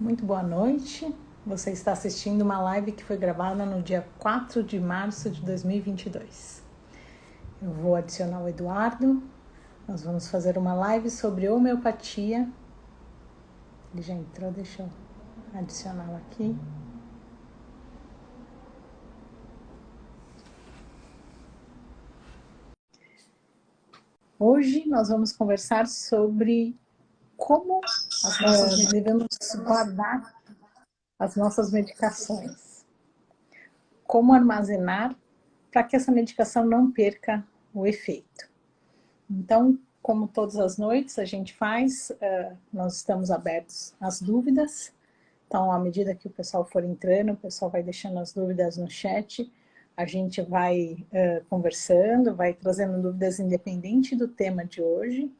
Muito boa noite. Você está assistindo uma live que foi gravada no dia 4 de março de 2022. Eu vou adicionar o Eduardo. Nós vamos fazer uma live sobre homeopatia. Ele já entrou, deixa eu adicioná-lo aqui. Hoje nós vamos conversar sobre como devemos guardar as nossas medicações. Como armazenar para que essa medicação não perca o efeito. Então, como todas as noites a gente faz, nós estamos abertos às dúvidas. Então, à medida que o pessoal for entrando, o pessoal vai deixando as dúvidas no chat, a gente vai conversando, vai trazendo dúvidas independente do tema de hoje.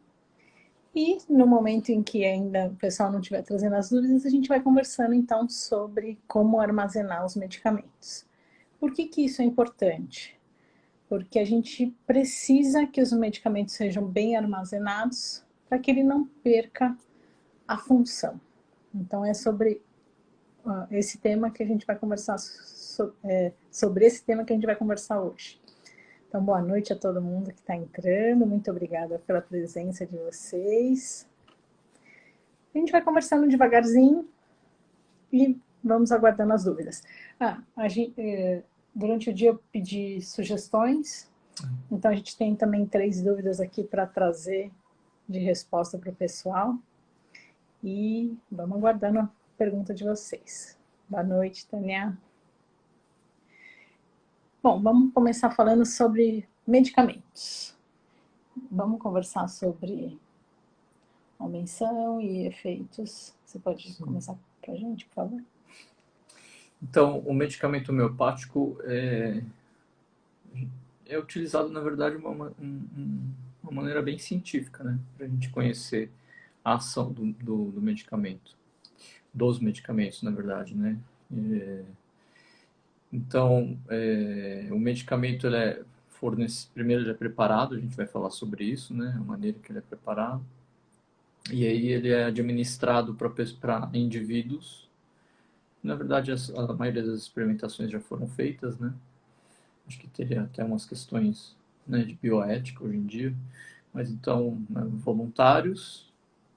E no momento em que ainda o pessoal não estiver trazendo as dúvidas, a gente vai conversando então sobre como armazenar os medicamentos. Por que isso é importante? Porque a gente precisa que os medicamentos sejam bem armazenados para que ele não perca a função. Então é sobre esse tema que a gente vai conversar, sobre esse tema que a gente vai conversar hoje. Então, boa noite a todo mundo que está entrando, muito obrigada pela presença de vocês. A gente vai conversando devagarzinho e vamos aguardando as dúvidas. Durante o dia eu pedi sugestões, então a gente tem também 3 dúvidas aqui para trazer de resposta para o pessoal. E vamos aguardando a pergunta de vocês. Boa noite, Tânia. Bom, vamos começar falando sobre medicamentos. Vamos conversar sobre a menção e efeitos. Você pode começar para a gente, por favor? Então, o medicamento homeopático é utilizado, na verdade, de uma maneira bem científica, né? Para a gente conhecer a ação do medicamento, dos medicamentos, na verdade, né? Então, o medicamento ele é primeiro ele é preparado, a gente vai falar sobre isso, né? A maneira que ele é preparado. E aí ele é administrado para indivíduos. Na verdade, a maioria das experimentações já foram feitas, né? Acho que teria até umas questões, né, de bioética hoje em dia. Mas então, né, voluntários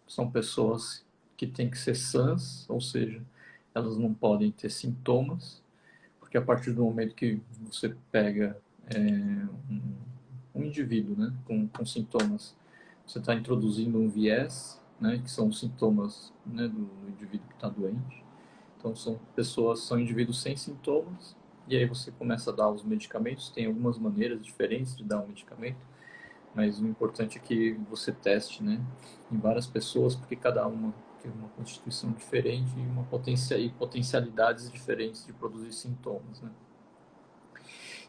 são pessoas que têm que ser sãs, ou seja, elas não podem ter sintomas, porque a partir do momento que você pega um indivíduo, né, com sintomas, você está introduzindo um viés, né, que são os sintomas, né, do indivíduo que está doente. Então são indivíduos sem sintomas, e aí você começa a dar os medicamentos. Tem algumas maneiras diferentes de dar um medicamento, mas o importante é que você teste, né, em várias pessoas, porque cada uma tem uma constituição diferente e potencialidades diferentes de produzir sintomas, né.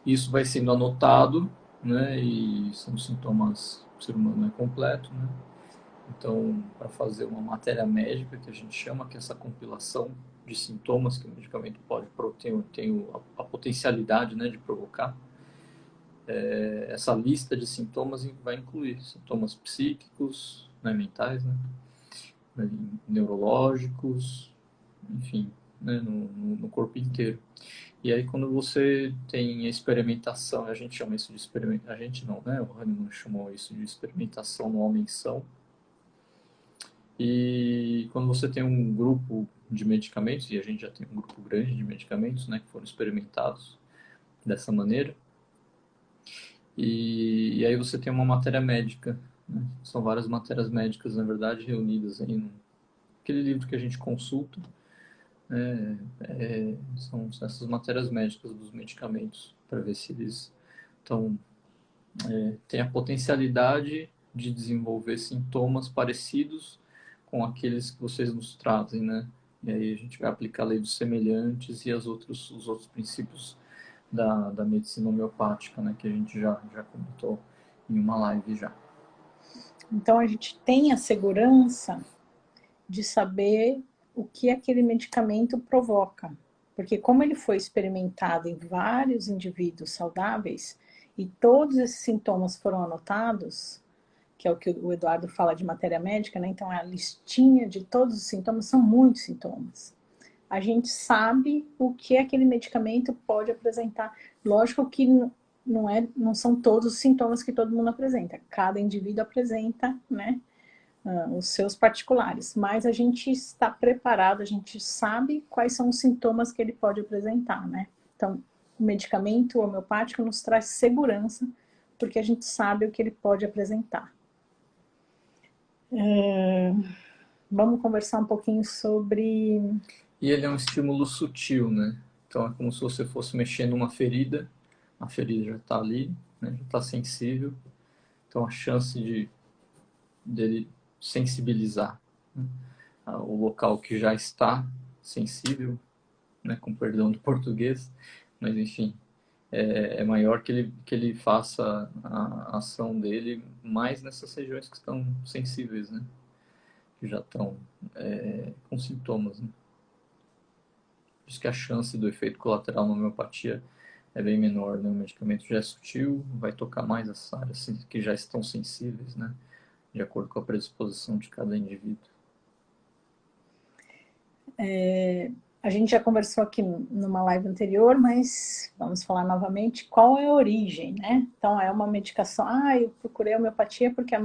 Isso vai sendo anotado, né, e são sintomas, o ser humano é completo, né. Então, para fazer uma matéria médica, que a gente chama, que é essa compilação de sintomas que o medicamento pode tem a potencialidade, né, de provocar, essa lista de sintomas vai incluir sintomas psíquicos, né, mentais, né, neurológicos, enfim, né, no corpo inteiro. E aí quando você tem a experimentação, a gente chama isso de experimentação, a gente não, né, o Hahnemann chamou isso de experimentação no homem-são. E quando você tem um grupo de medicamentos, e a gente já tem um grupo grande de medicamentos, né, que foram experimentados dessa maneira, e aí você tem uma matéria médica, né? São várias matérias médicas, na verdade, reunidas aí naquele livro que a gente consulta, né? São essas matérias médicas dos medicamentos, para ver se eles têm a potencialidade de desenvolver sintomas parecidos com aqueles que vocês nos trazem, né? E aí a gente vai aplicar a lei dos semelhantes e os outros princípios da medicina homeopática, né? Que a gente já comentou em uma live já. Então a gente tem a segurança de saber o que aquele medicamento provoca. Porque como ele foi experimentado em vários indivíduos saudáveis e todos esses sintomas foram anotados, que é o que o Eduardo fala de matéria médica, né? Então, a listinha de todos os sintomas, são muitos sintomas. A gente sabe o que aquele medicamento pode apresentar. Lógico que não são todos os sintomas que todo mundo apresenta. Cada indivíduo apresenta, né, os seus particulares. Mas a gente está preparado, a gente sabe quais são os sintomas que ele pode apresentar, né? Então, o medicamento homeopático nos traz segurança, porque a gente sabe o que ele pode apresentar. Vamos conversar um pouquinho sobre... E ele é um estímulo sutil, né? Então é como se você fosse mexer numa ferida, a ferida já está ali, né? Já está sensível, então a chance dele sensibilizar, né, o local que já está sensível, né? Com perdão do português, mas enfim, é maior que ele faça a ação dele mais nessas regiões que estão sensíveis, né? Que já estão com sintomas, né? Por isso que a chance do efeito colateral na homeopatia é bem menor, né? O medicamento já é sutil, vai tocar mais as áreas que já estão sensíveis, né? De acordo com a predisposição de cada indivíduo. A gente já conversou aqui numa live anterior, mas vamos falar novamente qual é a origem, né? Então, é uma medicação... eu procurei homeopatia porque é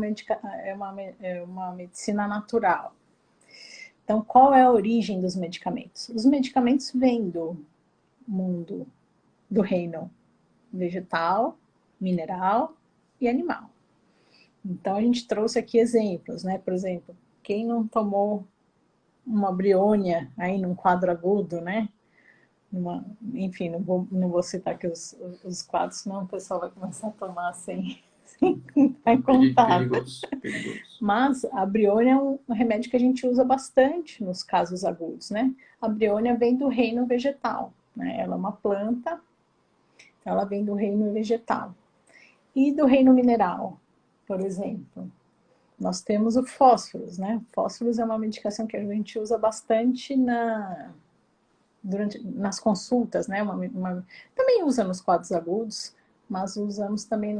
uma medicina natural. Então, qual é a origem dos medicamentos? Os medicamentos vêm do mundo, do reino vegetal, mineral e animal. Então, a gente trouxe aqui exemplos, né? Por exemplo, quem não tomou uma briônia aí num quadro agudo, né? Enfim, não vou citar aqui os quadros, senão o pessoal vai começar a tomar sem contar. Perigoso. Mas a briônia é um remédio que a gente usa bastante nos casos agudos, né? A briônia vem do reino vegetal, né? Ela é uma planta, ela vem do reino vegetal. E do reino mineral, por exemplo, nós temos o fósforos, né? Fósforos é uma medicação que a gente usa bastante nas consultas, né? Também usa nos quadros agudos, mas usamos também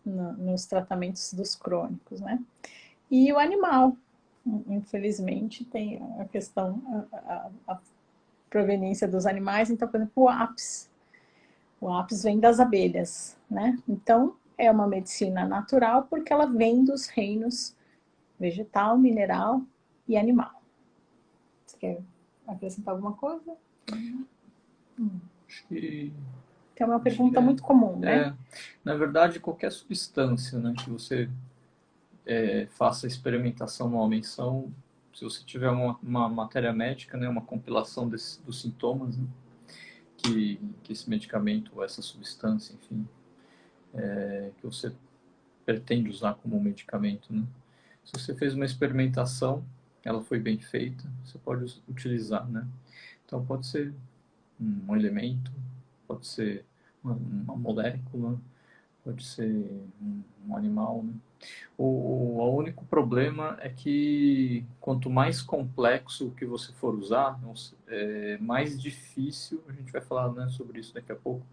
nos tratamentos dos crônicos, né? E o animal, infelizmente, tem a questão, a proveniência dos animais. Então, por exemplo, o apis vem das abelhas, né? Então, é uma medicina natural porque ela vem dos reinos vegetal, mineral e animal. Você quer acrescentar alguma coisa? Acho que é uma pergunta muito comum, né? Na verdade, qualquer substância, né, que você faça experimentação numa menção, se você tiver uma matéria médica, né, uma compilação dos sintomas, né, que esse medicamento, essa substância, enfim, que você pretende usar como medicamento, né? Se você fez uma experimentação, ela foi bem feita, você pode utilizar, né? Então pode ser um elemento, pode ser uma molécula, pode ser um animal, né? O único problema é que quanto mais complexo o que você for usar, mais difícil, a gente vai falar, né, sobre isso daqui a pouco,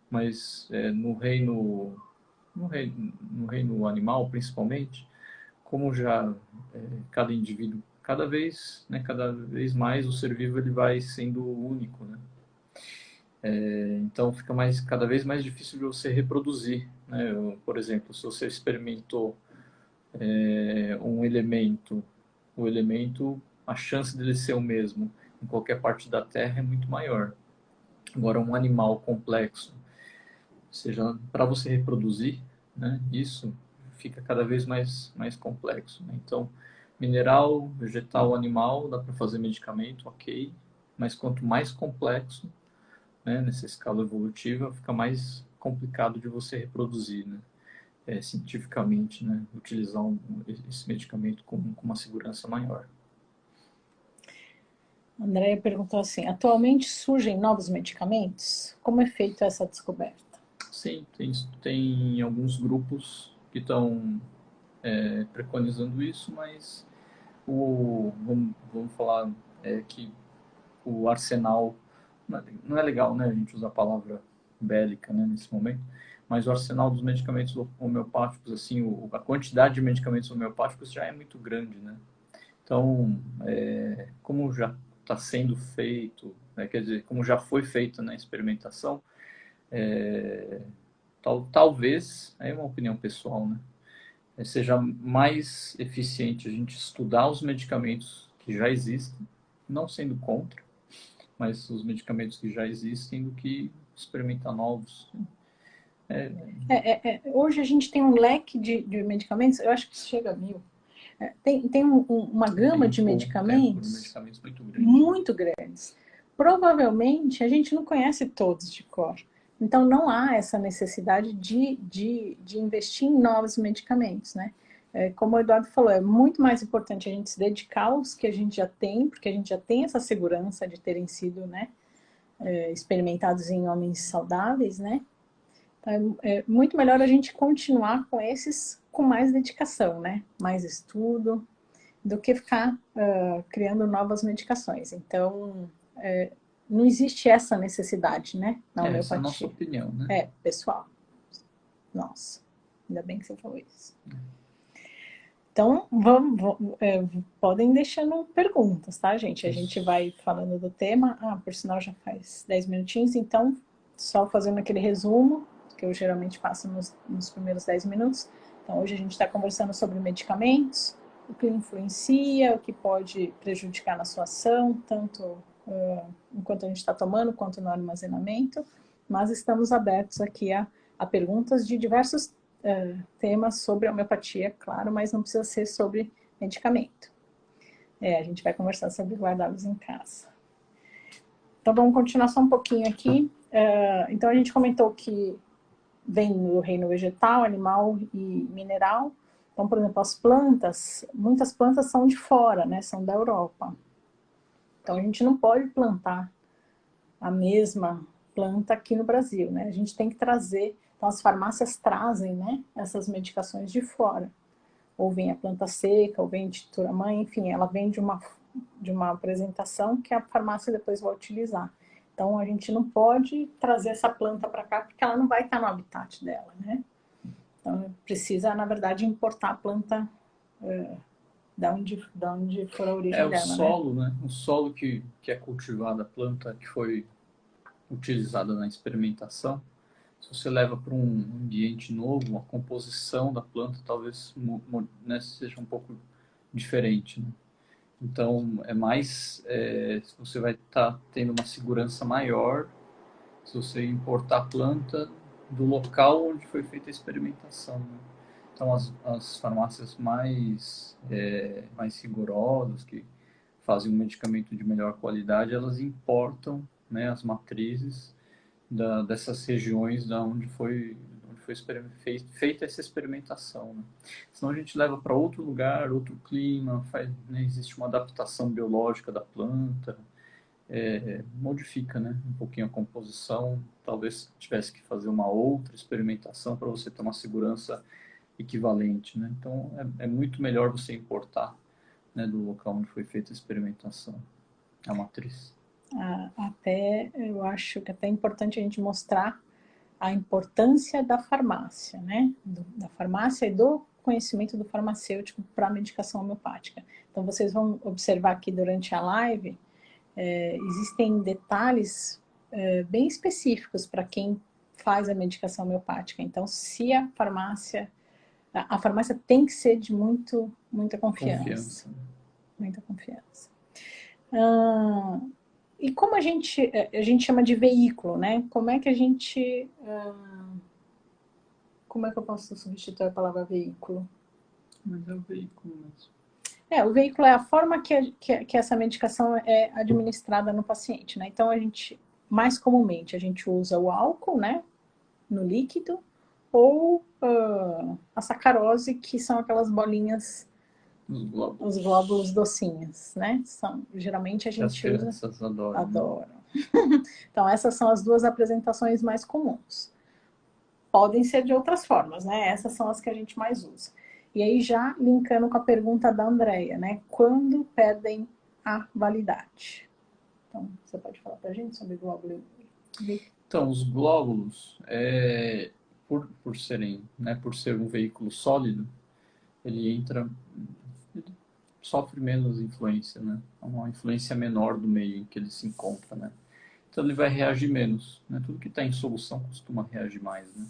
mas no reino animal, principalmente, como já cada indivíduo, cada vez mais o ser vivo ele vai sendo único, né? Então fica cada vez mais difícil de você reproduzir, né? Por exemplo, se você experimentou um elemento, o elemento, a chance dele ser o mesmo em qualquer parte da Terra é muito maior. Agora, um animal complexo, ou seja, para você reproduzir, né, isso fica cada vez mais complexo, né? Então, mineral, vegetal, animal, dá para fazer medicamento, ok, mas quanto mais complexo, né, nessa escala evolutiva, fica mais complicado de você reproduzir, né? Cientificamente, né, utilizar esse medicamento com uma segurança maior. Andréia perguntou assim, atualmente surgem novos medicamentos? Como é feita essa descoberta? Sim, tem alguns grupos que estão preconizando isso, mas vamos falar que o arsenal, não é legal, né, a gente usar a palavra bélica, né, nesse momento, mas o arsenal dos medicamentos homeopáticos, assim, a quantidade de medicamentos homeopáticos já é muito grande, né? Então, como já está sendo feito, né, quer dizer, como já foi feita na experimentação, talvez, é uma opinião pessoal, né, seja mais eficiente a gente estudar os medicamentos que já existem, não sendo contra, mas os medicamentos que já existem, do que experimentar novos. Hoje a gente tem um leque de medicamentos, eu acho que chega a 1000. Tem uma gama de medicamentos muito grandes. Provavelmente a gente não conhece todos de cor. Então não há essa necessidade de investir em novos medicamentos, né? Como o Eduardo falou, é muito mais importante a gente se dedicar aos que a gente já tem, porque a gente já tem essa segurança de terem sido, né, experimentados em homens saudáveis, né? É muito melhor a gente continuar com esses com mais dedicação, né? Mais estudo, do que ficar criando novas medicações. Então, não existe essa necessidade, né? Na homeopatia. Essa é a nossa opinião, né? Pessoal. Nossa, ainda bem que você falou isso. Então, podem deixando perguntas, tá, gente? A gente vai falando do tema. Por sinal, já faz 10 minutinhos, então, só fazendo aquele resumo, que eu geralmente faço nos primeiros 10 minutos. Então, hoje a gente está conversando sobre medicamentos, o que influencia, o que pode prejudicar na sua ação, tanto enquanto a gente está tomando, quanto no armazenamento. Mas estamos abertos aqui a perguntas de diversos temas sobre homeopatia, claro, mas não precisa ser sobre medicamento. A gente vai conversar sobre guardá-los em casa. Então, vamos continuar só um pouquinho aqui. Então, a gente comentou que vem do reino vegetal, animal e mineral. Então, por exemplo, as plantas, muitas plantas são de fora, né? São da Europa. Então, a gente não pode plantar a mesma planta aqui no Brasil, né? A gente tem que trazer, então as farmácias trazem, né, essas medicações de fora. Ou vem a planta seca, ou vem tintura-mãe, enfim, ela vem de uma apresentação que a farmácia depois vai utilizar. Então, a gente não pode trazer essa planta para cá, porque ela não vai estar no habitat dela, né? Então, precisa, na verdade, importar a planta da onde for a origem dela, o solo, né? O solo que é cultivado, a planta que foi utilizada na experimentação, se você leva para um ambiente novo, a composição da planta talvez seja um pouco diferente, né? Então, você vai estar tendo uma segurança maior se você importar a planta do local onde foi feita a experimentação, né? Então, as farmácias mais rigorosas, que fazem um medicamento de melhor qualidade, elas importam, né, as matrizes dessas regiões onde foi feita essa experimentação, né? Senão a gente leva para outro lugar, outro clima, né, existe uma adaptação biológica da planta, modifica, né, um pouquinho a composição, talvez tivesse que fazer uma outra experimentação para você ter uma segurança equivalente, né? Então é muito melhor você importar, né, do local onde foi feita a experimentação, a matriz. Até eu acho que é importante a gente mostrar a importância da farmácia, né? Da farmácia e do conhecimento do farmacêutico para a medicação homeopática. Então, vocês vão observar aqui durante a live, existem detalhes bem específicos para quem faz a medicação homeopática. Então, se a farmácia tem que ser de muita confiança. Muita confiança. E como a gente chama de veículo, né? Como é que a gente... como é que eu posso substituir a palavra veículo? Mas é o veículo mesmo. O veículo é a forma que essa medicação é administrada no paciente, né? Então, mais comumente, a gente usa o álcool, né? No líquido, ou a sacarose, que são aquelas bolinhas... Os glóbulos docinhos, né? Geralmente a gente usa... As crianças adoram. Né? Então, essas são as duas apresentações mais comuns. Podem ser de outras formas, né? Essas são as que a gente mais usa. E aí, já linkando com a pergunta da Andrea, né? Quando perdem a validade? Então, você pode falar pra gente sobre glóbulo? Então, os glóbulos, por serem, né, por ser um veículo sólido, ele sofre menos influência, né? Uma influência menor do meio em que ele se encontra, né? Então ele vai reagir menos, né? Tudo que está em solução costuma reagir mais, né?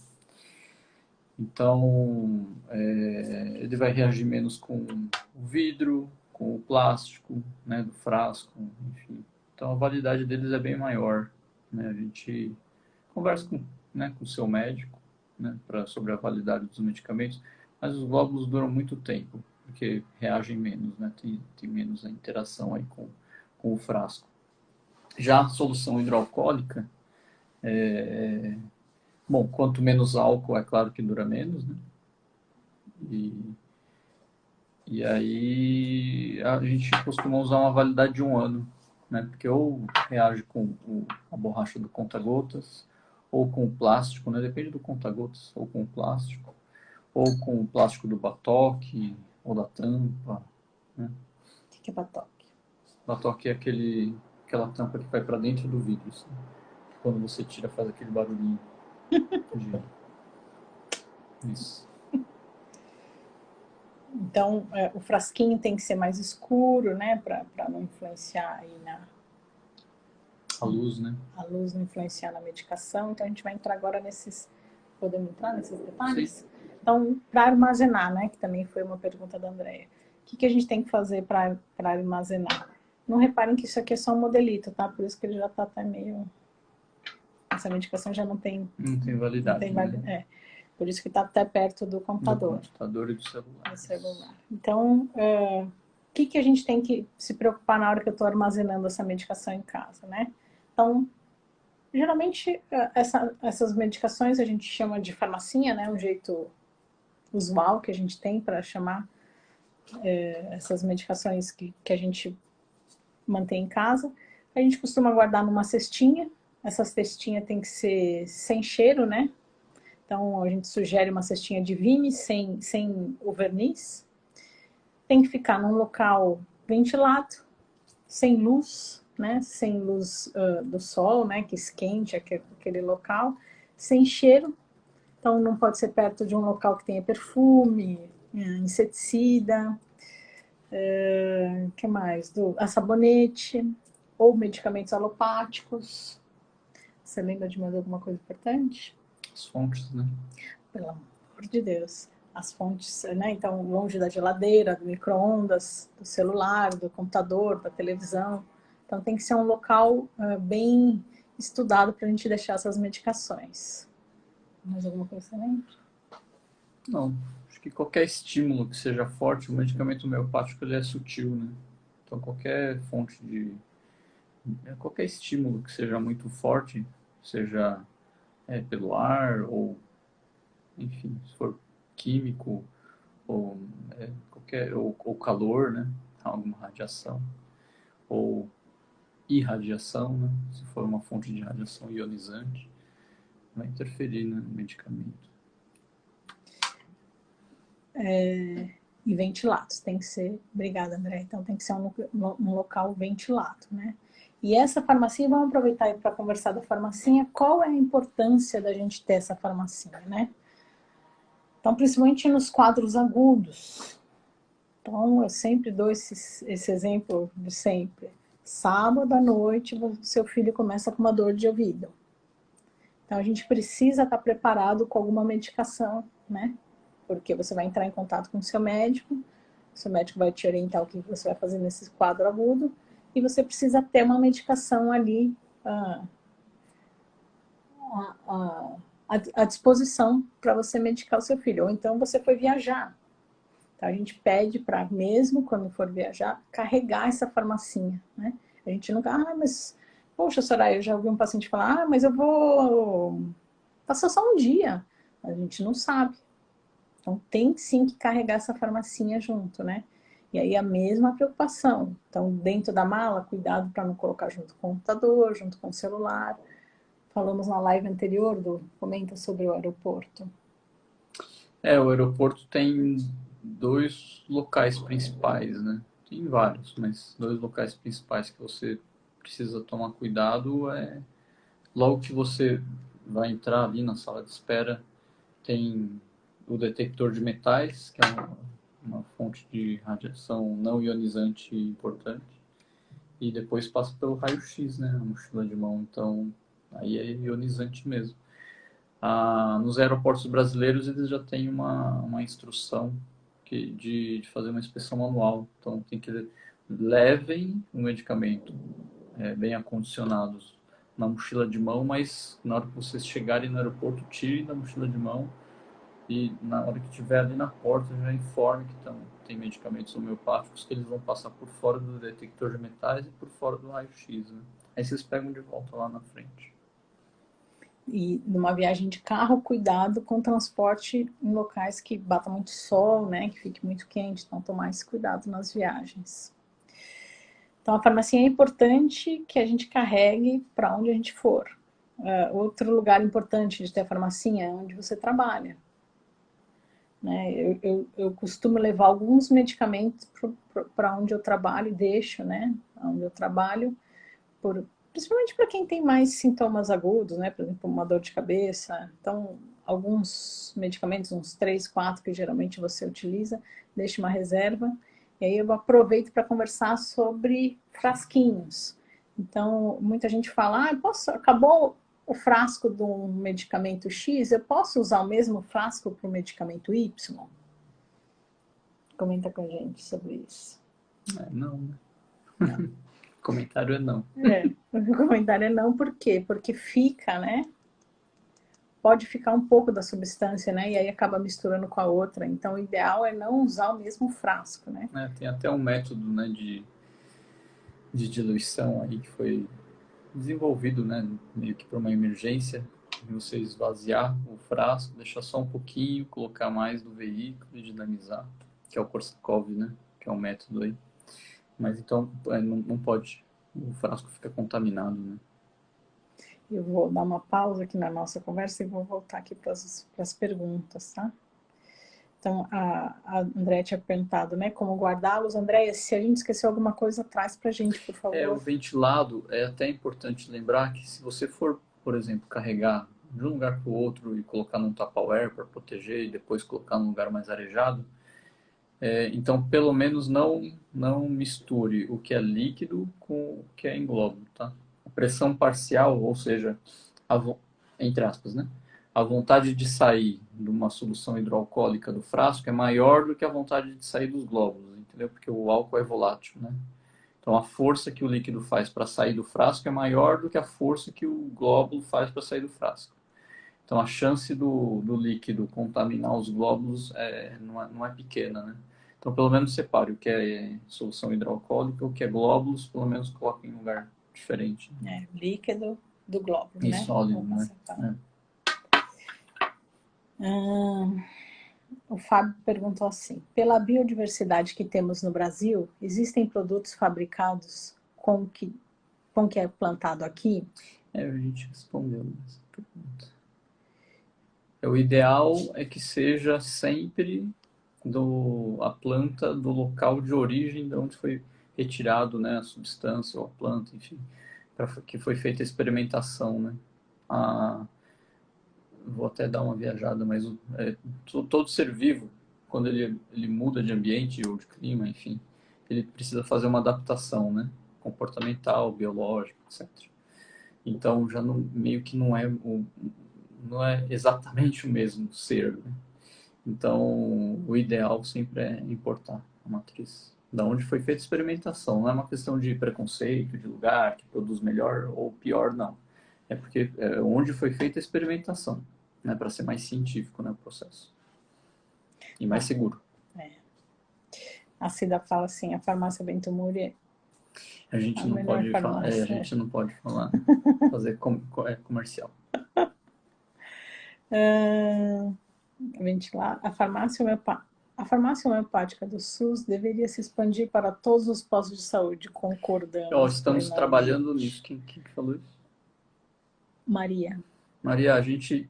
Então ele vai reagir menos com o vidro, com o plástico, né, do frasco, enfim. Então a validade deles é bem maior, né? A gente conversa né, com o seu médico, né, sobre a validade dos medicamentos, mas os glóbulos duram muito tempo, porque reagem menos, né? Tem menos a interação aí com o frasco. Já a solução hidroalcoólica, bom, quanto menos álcool, é claro que dura menos, né? E, e aí a gente costuma usar uma validade de 1 ano, né? Porque ou reage com a borracha do conta-gotas, ou com o plástico, né? Depende do conta-gotas, ou com o plástico, ou com o plástico do batoque, ou da tampa, né? O que é batoque? Batoque é aquela tampa que vai para dentro do vidro, assim. Quando você tira, faz aquele barulhinho de... Isso. Então, o frasquinho tem que ser mais escuro, né? Para não influenciar aí A luz, né? a luz não influenciar na medicação. Então, a gente vai entrar agora nesses... Podemos entrar nesses detalhes? Sim. Então, para armazenar, né? Que também foi uma pergunta da Andrea. O que a gente tem que fazer para armazenar? Não reparem que isso aqui é só um modelito, tá? Por isso que ele já está até meio... Essa medicação já não tem... Não tem validade, né? Por isso que está até perto do computador. Do computador e do celular. Do celular. Então, o que a gente tem que se preocupar na hora que eu estou armazenando essa medicação em casa, né? Então, geralmente, essas medicações a gente chama de farmacinha, né? Um jeito usual que a gente tem para chamar essas medicações que a gente mantém em casa. A gente costuma guardar numa cestinha. Essa cestinha tem que ser sem cheiro, né? Então, a gente sugere uma cestinha de vime sem o verniz. Tem que ficar num local ventilado, sem luz, né? Sem luz do sol, né? Que esquente aquele local. Sem cheiro. Então, não pode ser perto de um local que tenha perfume, inseticida. Que mais? Sabonete ou medicamentos alopáticos. Você lembra de mais alguma coisa importante? As fontes, né? Pelo amor de Deus. As fontes, né? Então, longe da geladeira, do micro-ondas, do celular, do computador, da televisão. Então, tem que ser um local bem estudado para a gente deixar essas medicações. Mais alguma coisa que você lembra? Não. Acho que qualquer estímulo que seja forte, o medicamento homeopático ele é sutil, né? Então, qualquer fonte qualquer estímulo que seja muito forte, seja pelo ar ou, enfim, se for químico ou ou calor, né? Alguma radiação ou irradiação, né? Se for uma fonte de radiação ionizante, vai interferir no medicamento. E ventilados, tem que ser... Obrigada, André. Então, tem que ser um local ventilado, né? E essa farmacinha, vamos aproveitar para conversar da farmacinha. Qual é a importância da gente ter essa farmacinha, né? Então, principalmente nos quadros agudos. Então, eu sempre dou esse exemplo de sempre. Sábado à noite, seu filho começa com uma dor de ouvido. Então, a gente precisa estar preparado com alguma medicação, né? Porque você vai entrar em contato com o seu médico vai te orientar o que você vai fazer nesse quadro agudo, e você precisa ter uma medicação ali à disposição para você medicar o seu filho. Ou então você foi viajar. Então, a gente pede para, mesmo quando for viajar, carregar essa farmacinha, né? A gente nunca, mas, poxa, Soraya, eu já ouvi um paciente falar, mas eu vou passar só um dia. A gente não sabe. Então, tem sim que carregar essa farmacinha junto, né? E aí, a mesma preocupação. Então, dentro da mala, cuidado para não colocar junto com o computador, junto com o celular. Falamos na live anterior, comenta sobre o aeroporto. O aeroporto tem 2 locais principais, né? Tem vários, mas 2 locais principais que você precisa tomar cuidado logo que você vai entrar ali na sala de espera, tem o detector de metais, que é uma fonte de radiação não ionizante importante, e depois passa pelo raio-x, né, a mochila de mão, então aí é ionizante mesmo. Nos aeroportos brasileiros eles já têm uma instrução de fazer uma inspeção manual, então tem que levem o medicamento bem acondicionados na mochila de mão, mas na hora que vocês chegarem no aeroporto, tirem da mochila de mão e na hora que estiver ali na porta já informe que tem medicamentos homeopáticos que eles vão passar por fora do detector de metais e por fora do raio-x, né? Aí vocês pegam de volta lá na frente. E numa viagem de carro, cuidado com o transporte em locais que bata muito sol, né, que fique muito quente, então tomar esse cuidado nas viagens. Então a farmacinha é importante que a gente carregue para onde a gente for. Outro lugar importante de ter a farmacinha é onde você trabalha. Né? Eu costumo levar alguns medicamentos para onde eu trabalho e deixo, né, onde eu trabalho, principalmente para quem tem mais sintomas agudos, né? Por exemplo, uma dor de cabeça. Então, alguns medicamentos, uns 3, 4 que geralmente você utiliza, deixa uma reserva. E aí eu aproveito para conversar sobre frasquinhos. Então, muita gente fala, acabou o frasco de um medicamento X, eu posso usar o mesmo frasco para o medicamento Y? Comenta com a gente sobre isso. Não, né? Não. Comentário é não. O comentário é não, por quê? Porque fica, né? Pode ficar um pouco da substância, né? E aí acaba misturando com a outra. Então, o ideal é não usar o mesmo frasco, né? Tem até um método, né, de diluição aí que foi desenvolvido, né, meio que para uma emergência, de você esvaziar o frasco, deixar só um pouquinho, colocar mais do veículo e dinamizar, que é o Korsakoff, né, que é um método aí. Mas então não pode, o frasco fica contaminado, né. Eu vou dar uma pausa aqui na nossa conversa e vou voltar aqui para as perguntas, tá? Então, a Andréia tinha perguntado, né, como guardá-los. Andréia, se a gente esqueceu alguma coisa, traz pra gente, por favor. O ventilado, é até importante lembrar que se você for, por exemplo, carregar de um lugar para o outro e colocar num Tupperware para proteger e depois colocar num lugar mais arejado, então pelo menos não misture o que é líquido com o que é em globo, tá? A pressão parcial, ou seja, entre aspas, né? A vontade de sair de uma solução hidroalcoólica do frasco é maior do que a vontade de sair dos glóbulos, entendeu? Porque o álcool é volátil, né? Então a força que o líquido faz para sair do frasco é maior do que a força que o glóbulo faz para sair do frasco. Então a chance do líquido contaminar os glóbulos não é pequena, né? Então pelo menos separe o que é solução hidroalcoólica, o que é glóbulos, pelo menos coloque em um lugar diferente. Líquido do glóbulo, e né? Sólido, né? O Fábio perguntou assim, pela biodiversidade que temos no Brasil, existem produtos fabricados com o que é plantado aqui? A gente respondeu essa pergunta. O ideal é que seja sempre a planta do local de origem de onde foi retirado, né, a substância ou a planta, enfim, que foi feita a experimentação, né? Vou até dar uma viajada, mas todo ser vivo, quando ele muda de ambiente ou de clima, enfim, ele precisa fazer uma adaptação, né? Comportamental, biológica, etc. Então já meio que não é exatamente o mesmo ser, né? Então o ideal sempre é importar a matriz da onde foi feita a experimentação. Não é uma questão de preconceito, de lugar que produz melhor ou pior, não. É porque onde foi feita a experimentação, né, para ser mais científico, né, o processo e mais seguro. A Cida fala assim, a farmácia Bento Muri a gente não pode falar, a gente não pode falar, fazer comercial. Ventilar. A farmácia homeopática do SUS deveria se expandir para todos os postos de saúde, concordamos. Estamos trabalhando nisso. Quem falou isso? Maria. Maria, a gente,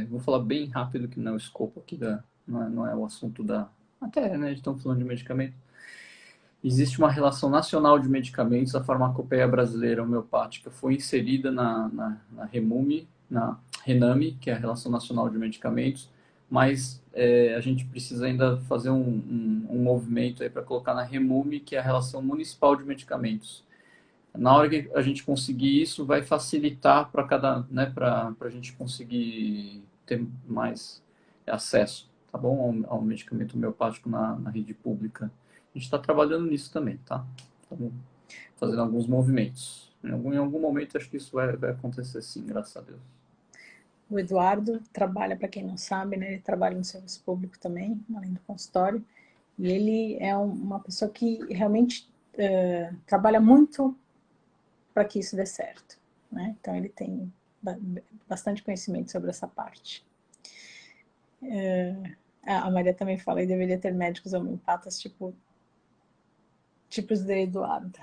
vou falar bem rápido que não é o escopo aqui, não é o assunto até, né, estamos falando de medicamento. Existe uma relação nacional de medicamentos, a farmacopeia brasileira homeopática foi inserida na REMUME na RENAME, que é a Relação Nacional de Medicamentos, mas a gente precisa ainda fazer um movimento para colocar na REMUME, que é a Relação Municipal de Medicamentos. Na hora que a gente conseguir isso, vai facilitar para cada, né, para a gente conseguir ter mais acesso, tá bom, ao medicamento homeopático na rede pública. A gente está trabalhando nisso também, tá? Estamos fazendo alguns movimentos. Em algum momento, acho que isso vai acontecer sim, graças a Deus. O Eduardo trabalha, para quem não sabe, né, ele trabalha no serviço público também, além do consultório, e ele é uma pessoa que realmente trabalha muito para que isso dê certo, né? Então ele tem bastante conhecimento sobre essa parte. A Maria também fala que deveria ter médicos homeopatas tipos de Eduardo.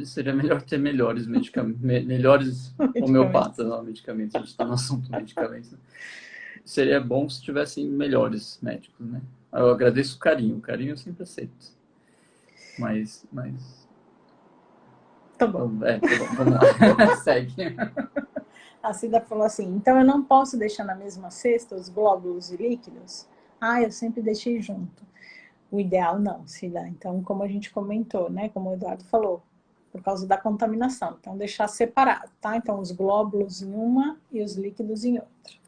Seria melhor ter melhores medicamentos, melhores homeopatas, não, medicamentos. A gente está no assunto medicamentos. Né? Seria bom se tivessem melhores médicos, né? Eu agradeço o carinho eu sempre aceito. Mas... Tá bom. Tá bom, vamos lá. Segue. A Cida falou assim, então eu não posso deixar na mesma cesta os glóbulos e líquidos? Eu sempre deixei junto. O ideal não, Cida. Então, como a gente comentou, né? Como o Eduardo falou, por causa da contaminação. Então, deixar separado, tá? Então, os glóbulos em uma e os líquidos em outra.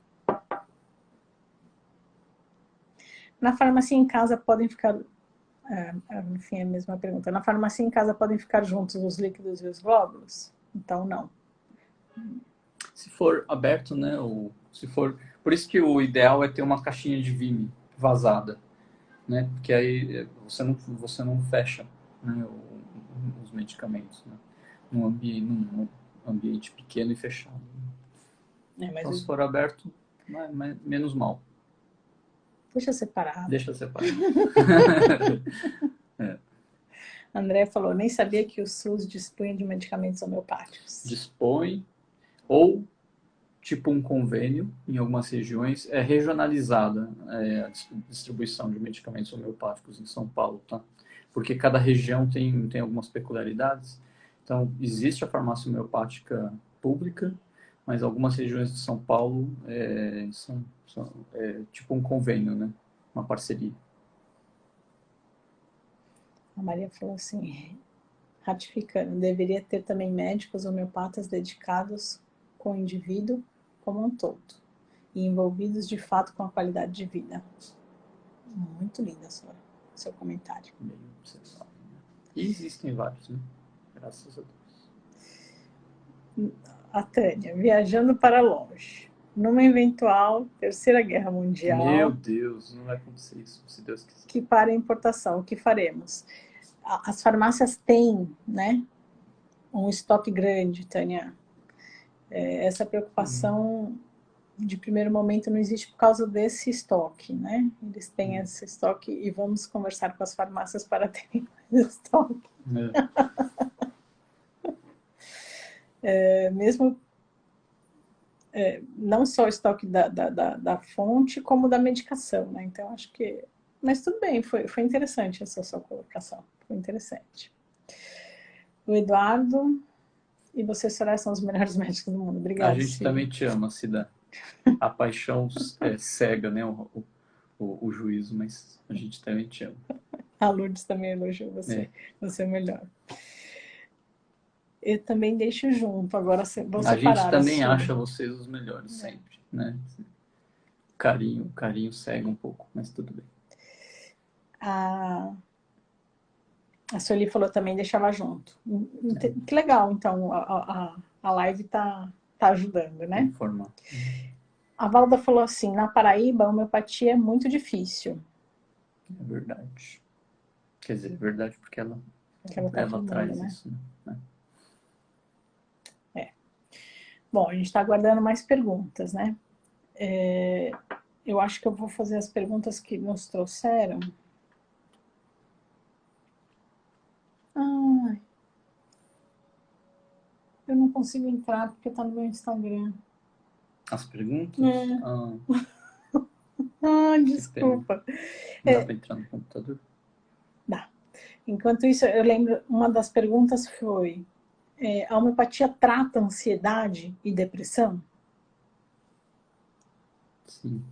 Na farmácia em casa podem ficar... enfim, é a mesma pergunta. Na farmácia em casa podem ficar juntos os líquidos e os glóbulos? Então, não. Se for aberto, né? Ou se for... Por isso que o ideal é ter uma caixinha de Vime vazada, né? Porque aí você não fecha, né, os medicamentos, né? Num ambiente pequeno e fechado. Então, se for aberto, menos mal. Deixa separado. Deixa separado. André falou, nem sabia que o SUS dispunha de medicamentos homeopáticos. Dispõe, ou tipo um convênio, em algumas regiões, é regionalizada a distribuição de medicamentos homeopáticos em São Paulo, tá? Porque cada região tem algumas peculiaridades. Então, existe a farmácia homeopática pública, mas algumas regiões de São Paulo são tipo um convênio, né? Uma parceria. A Maria falou assim, ratificando, deveria ter também médicos homeopatas dedicados com o indivíduo como um todo e envolvidos de fato com a qualidade de vida. Muito lindo seu comentário. E existem vários, né? Graças a Deus. A Tânia, viajando para longe, numa eventual terceira guerra mundial. Meu Deus, não vai acontecer isso, se Deus quiser. Que para a importação, o que faremos? As farmácias têm, né, um estoque grande, Tânia. Essa preocupação de primeiro momento não existe por causa desse estoque, né? Eles têm esse estoque e vamos conversar com as farmácias para terem mais estoque. Mesmo não só o estoque da fonte, como da medicação, né? Então, acho que... Mas tudo bem, foi interessante essa sua colocação. Foi interessante. O Eduardo e você, Soraya, são os melhores médicos do mundo. Obrigada, A gente também te ama, Cida. A paixão cega, né? O juízo, mas a gente também te ama. A Lourdes também elogiou você. Você é o melhor. Eu também deixo junto. Agora vou separar. A gente também acha vocês os melhores, sempre, né? Carinho cega um pouco, mas tudo bem. A Sueli falou também, deixava junto. Que legal, então, a live tá ajudando, né? Informar. A Valda falou assim, na Paraíba, a homeopatia é muito difícil. É verdade. Quer dizer, é verdade porque ela traz, né? Isso, né? Bom, a gente está aguardando mais perguntas, né? Eu acho que eu vou fazer as perguntas que nos trouxeram. Eu não consigo entrar porque está no meu Instagram. As perguntas? Desculpa. Não dá para entrar no computador? Dá. Enquanto isso, eu lembro, uma das perguntas foi a homeopatia trata ansiedade e depressão? Sim.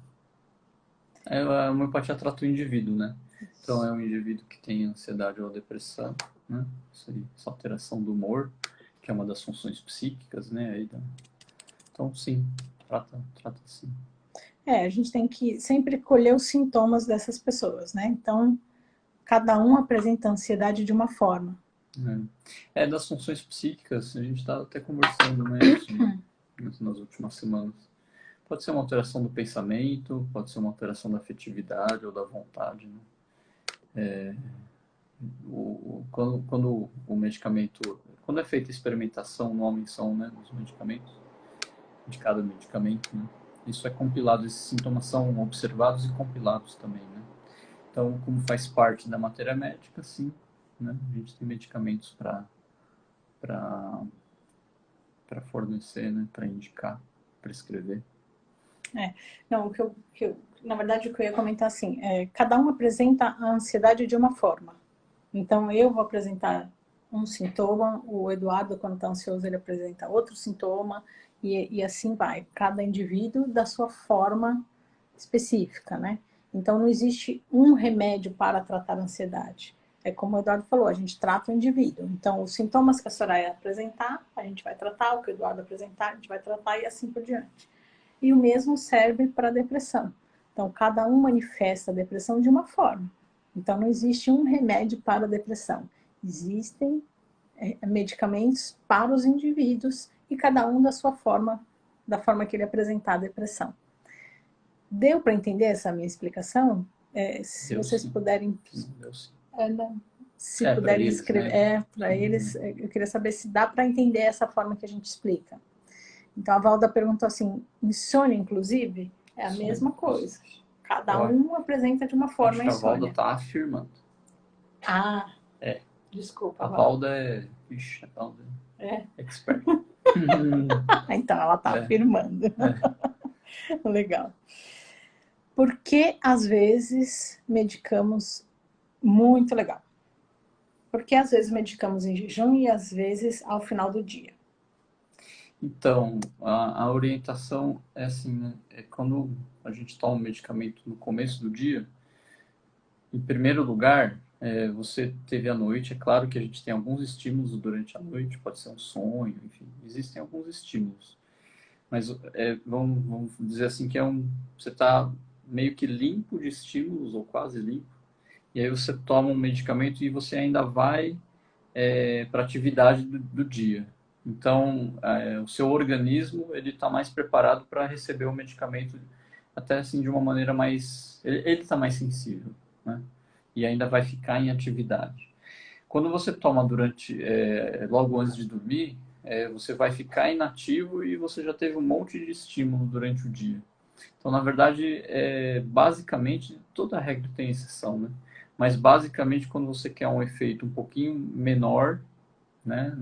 A homeopatia trata o indivíduo, né? Então é um indivíduo que tem ansiedade ou depressão, né? Essa alteração do humor, que é uma das funções psíquicas, né? Então, sim, trata sim. A gente tem que sempre colher os sintomas dessas pessoas, né? Então, cada um apresenta ansiedade de uma forma. Das funções psíquicas, a gente está até conversando, né, nas últimas semanas. Pode ser uma alteração do pensamento, pode ser uma alteração da afetividade ou da vontade, né? Quando o medicamento, quando é feita a experimentação no homem-são, né, dos medicamentos, de cada medicamento, né, isso é compilado, esses sintomas são observados e compilados também, né? Então, como faz parte da matéria médica, sim, né, a gente tem medicamentos para fornecer, né, para indicar, prescrever. Não, na verdade, o que eu ia comentar assim, cada um apresenta a ansiedade de uma forma. Então, eu vou apresentar um sintoma, o Eduardo, quando está ansioso, ele apresenta outro sintoma, e assim vai. Cada indivíduo da sua forma específica, né? Então, não existe um remédio para tratar a ansiedade. É como o Eduardo falou, a gente trata o indivíduo. Então, os sintomas que a Soraya apresentar, a gente vai tratar, o que o Eduardo apresentar, a gente vai tratar e assim por diante. E o mesmo serve para a depressão. Então, cada um manifesta a depressão de uma forma. Então, não existe um remédio para a depressão. Existem medicamentos para os indivíduos e cada um da sua forma, da forma que ele apresentar a depressão. Deu para entender essa minha explicação? Se Deu vocês sim. puderem... Deu sim. Se puderem eles, escrever... né? Para eles, eu queria saber se dá para entender essa forma que a gente explica. Então, a Valda perguntou assim, insônia, inclusive, é a mesma coisa. Cada um apresenta de uma forma a insônia. Acho que a Valda está afirmando. Desculpa, a Valda é... Ixi, a Valda é expert. então, ela está afirmando. Legal. Por que, às vezes, medicamos muito legal? Porque, às vezes, medicamos em jejum e, às vezes, ao final do dia. Então, a orientação é assim, né? É quando a gente toma um medicamento no começo do dia, em primeiro lugar, você teve a noite, é claro que a gente tem alguns estímulos durante a noite, pode ser um sonho, enfim, existem alguns estímulos. Mas vamos dizer assim que você está meio que limpo de estímulos, ou quase limpo, e aí você toma um medicamento e você ainda vai para a atividade do dia. Então, o seu organismo ele está mais preparado para receber o medicamento até assim de uma maneira mais... Ele está mais sensível, né? E ainda vai ficar em atividade. Quando você toma logo antes de dormir, você vai ficar inativo e você já teve um monte de estímulo durante o dia. Então, na verdade, basicamente, toda regra tem exceção, né? Mas, basicamente, quando você quer um efeito um pouquinho menor, né,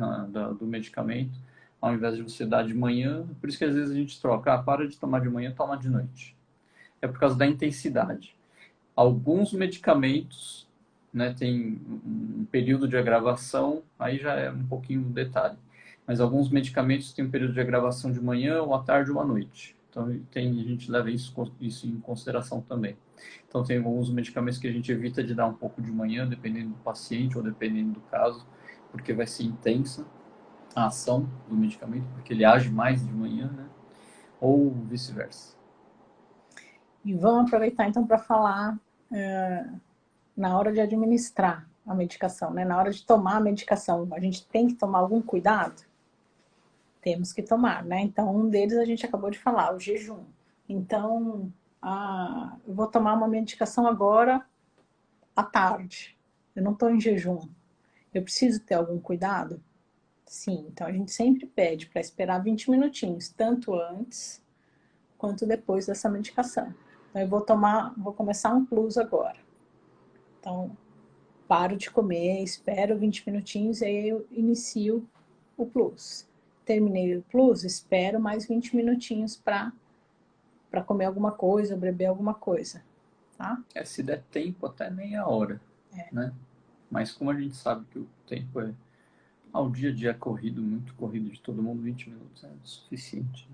do medicamento, ao invés de você dar de manhã, por isso que às vezes a gente troca, para de tomar de manhã, toma de noite. É por causa da intensidade. Alguns medicamentos, né, tem um período de agravação, aí já é um pouquinho um detalhe. Mas alguns medicamentos têm um período de agravação de manhã, ou à tarde, ou à noite. Então, a gente leva isso em consideração também. Então, tem alguns medicamentos que a gente evita de dar um pouco de manhã, dependendo do paciente ou dependendo do caso, porque vai ser intensa a ação do medicamento, porque ele age mais de manhã, né? Ou vice-versa. E vamos aproveitar, então, para falar na hora de administrar a medicação, né? Na hora de tomar a medicação, a gente tem que tomar algum cuidado? Temos que tomar, né? Então, um deles a gente acabou de falar, o jejum. Então, eu vou tomar uma medicação agora à tarde. Eu não estou em jejum. Eu preciso ter algum cuidado? Sim, então a gente sempre pede para esperar 20 minutinhos, tanto antes quanto depois dessa medicação. Então, eu vou começar um plus agora. Então, paro de comer, espero 20 minutinhos e aí eu inicio o plus. Terminei o plus, espero mais 20 minutinhos para comer alguma coisa, beber alguma coisa, tá? Se der tempo, até meia hora, né? Mas como a gente sabe que o tempo é Ao dia a dia corrido, muito corrido de todo mundo, 20 minutos é suficiente.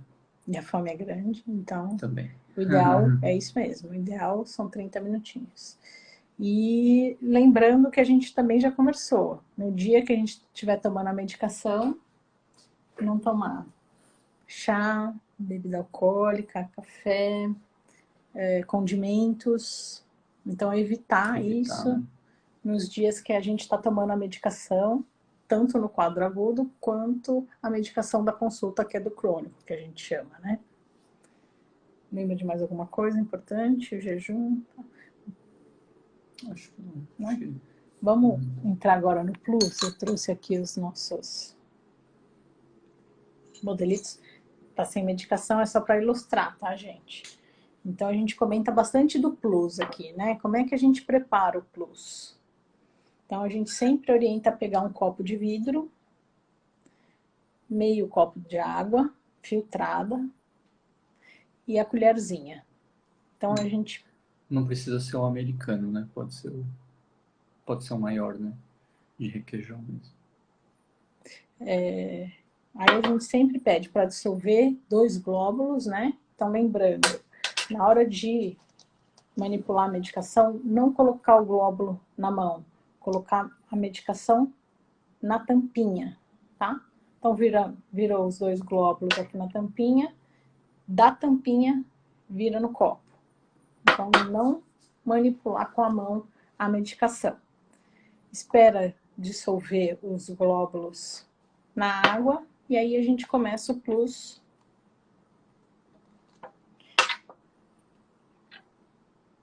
E a fome é grande, então Também. o ideal é isso mesmo. O ideal são 30 minutinhos. E lembrando que a gente também já conversou. No dia que a gente estiver tomando a medicação, não tomar chá, bebida alcoólica, café, condimentos. Então, evitar isso, né? Nos dias que a gente está tomando a medicação, tanto no quadro agudo, quanto a medicação da consulta, que é do crônico, que a gente chama, né? Lembra de mais alguma coisa importante? O jejum? Acho que não. Acho que... Vamos entrar agora no Plus. Eu trouxe aqui os nossos modelitos. Tá sem medicação, é só para ilustrar, tá, gente? Então, a gente comenta bastante do Plus aqui, né? Como é que a gente prepara o Plus? Então, a gente sempre orienta a pegar um copo de vidro, meio copo de água filtrada e a colherzinha. Então, a gente... Não precisa ser um americano, né? Pode ser um maior, né? De requeijão mesmo. Aí a gente sempre pede para dissolver 2 glóbulos, né? Então, lembrando, na hora de manipular a medicação, não colocar o glóbulo na mão, colocar a medicação na tampinha, tá? Então, virou os 2 glóbulos aqui na tampinha, da tampinha vira no copo. Então, não manipular com a mão a medicação. Espera dissolver os glóbulos na água e aí a gente começa o Plus.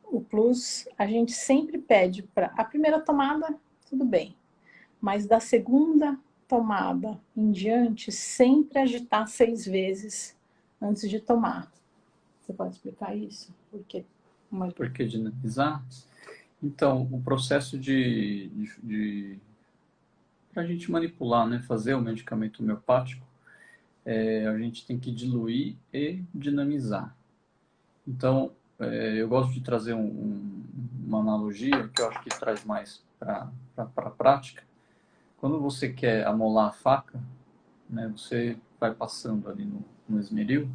O Plus a gente sempre pede para a primeira tomada, tudo bem, mas da segunda tomada em diante, sempre agitar 6 vezes antes de tomar. Você pode explicar isso? Por que dinamizar? Então, o processo para a gente manipular, né, fazer o medicamento homeopático, a gente tem que diluir e dinamizar. Então, eu gosto de trazer uma analogia que eu acho que traz mais para a prática. Quando você quer amolar a faca, né, você vai passando ali no esmeril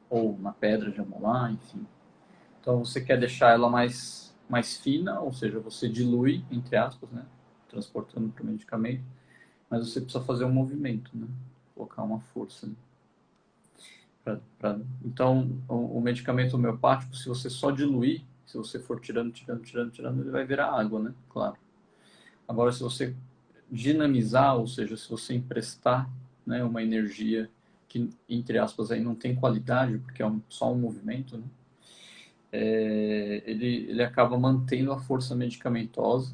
ou na pedra de amolar, enfim. Então, você quer deixar ela mais fina, ou seja, você dilui, entre aspas, né, transportando para o medicamento, mas você precisa fazer um movimento, né, colocar uma força. Né. Então, o medicamento homeopático, se você só diluir, se você for tirando, ele vai virar água, né? Claro. Agora, se você dinamizar, ou seja, se você emprestar, né, uma energia que, entre aspas, aí não tem qualidade, porque é só um movimento, né? Ele acaba mantendo a força medicamentosa,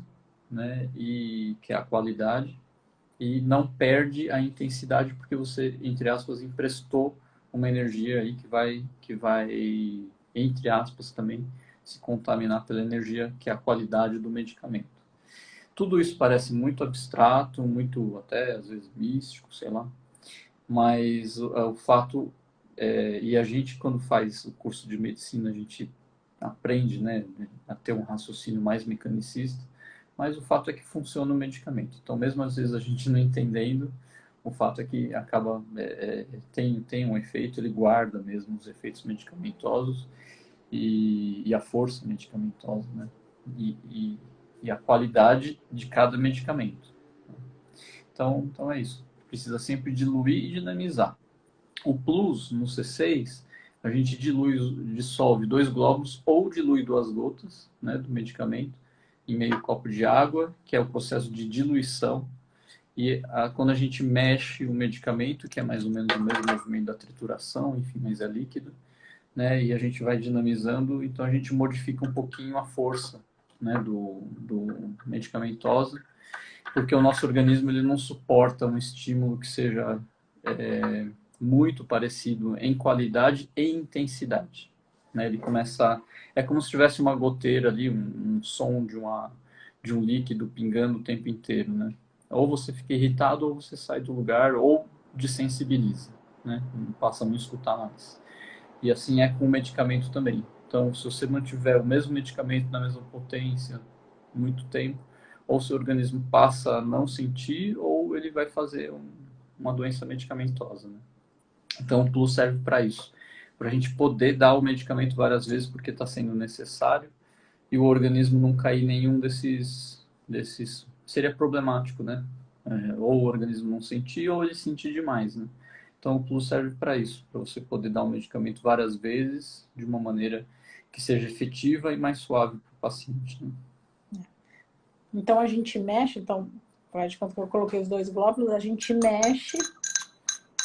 né, e que é a qualidade, e não perde a intensidade porque você, entre aspas, emprestou uma energia aí que vai, entre aspas, também se contaminar pela energia que é a qualidade do medicamento. Tudo isso parece muito abstrato, muito até às vezes místico, sei lá, mas o fato e a gente quando faz o curso de medicina a gente aprende, né, a ter um raciocínio mais mecanicista, mas o fato é que funciona o medicamento. Então, mesmo às vezes a gente não entendendo, o fato é que acaba tem um efeito, ele guarda mesmo os efeitos medicamentosos e a força medicamentosa, né? E a qualidade de cada medicamento. Então é isso. Precisa sempre diluir e dinamizar. O Plus, no C6, a gente dissolve 2 glóbulos ou dilui 2 gotas, né, do medicamento em meio copo de água, que é o processo de diluição. E quando a gente mexe o medicamento, que é mais ou menos o mesmo movimento da trituração, enfim, mas é líquido, né, e a gente vai dinamizando, então a gente modifica um pouquinho a força, né, do medicamentosa, porque o nosso organismo ele não suporta um estímulo que seja muito parecido em qualidade e intensidade. Né? Ele começa. É como se tivesse uma goteira ali, um som de um líquido pingando o tempo inteiro. Né? Ou você fica irritado, ou você sai do lugar, ou desensibiliza. Né? Não passa a não escutar mais. E assim é com o medicamento também. Então, se você mantiver o mesmo medicamento na mesma potência muito tempo, ou seu organismo passa a não sentir, ou ele vai fazer uma doença medicamentosa, né? Então o Plus serve para isso, para a gente poder dar o medicamento várias vezes porque está sendo necessário e o organismo não cair em nenhum desses seria problemático, né? Ou o organismo não sentir ou ele sentir demais, né? Então o Plus serve para isso, para você poder dar o medicamento várias vezes de uma maneira que seja efetiva e mais suave para o paciente, né? Então a gente mexe, então, quando eu coloquei os 2 glóbulos, a gente mexe